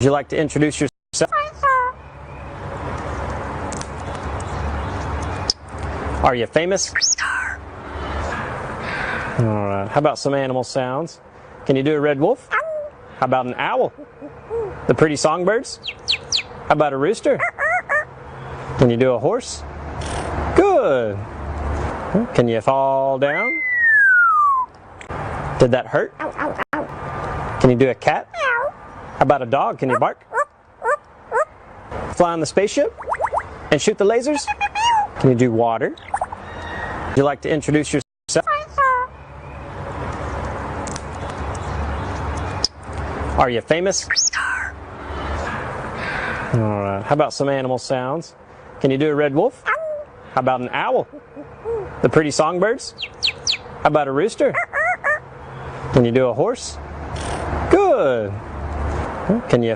Would you like to introduce yourself? Are you famous? Alright, how about some animal sounds? Can you do a red wolf? How about an owl? The pretty songbirds? How about a rooster? Can you do a horse? Good! Can you fall down? Did that hurt? Can you do a cat? How about a dog? Can you bark? Fly on the spaceship? And shoot the lasers? Can you do water? Would you like to introduce yourself? Are you famous? Alright, how about some animal sounds? Can you do a red wolf? How about an owl? The pretty songbirds? How about a rooster? Can you do a horse? Good! Can you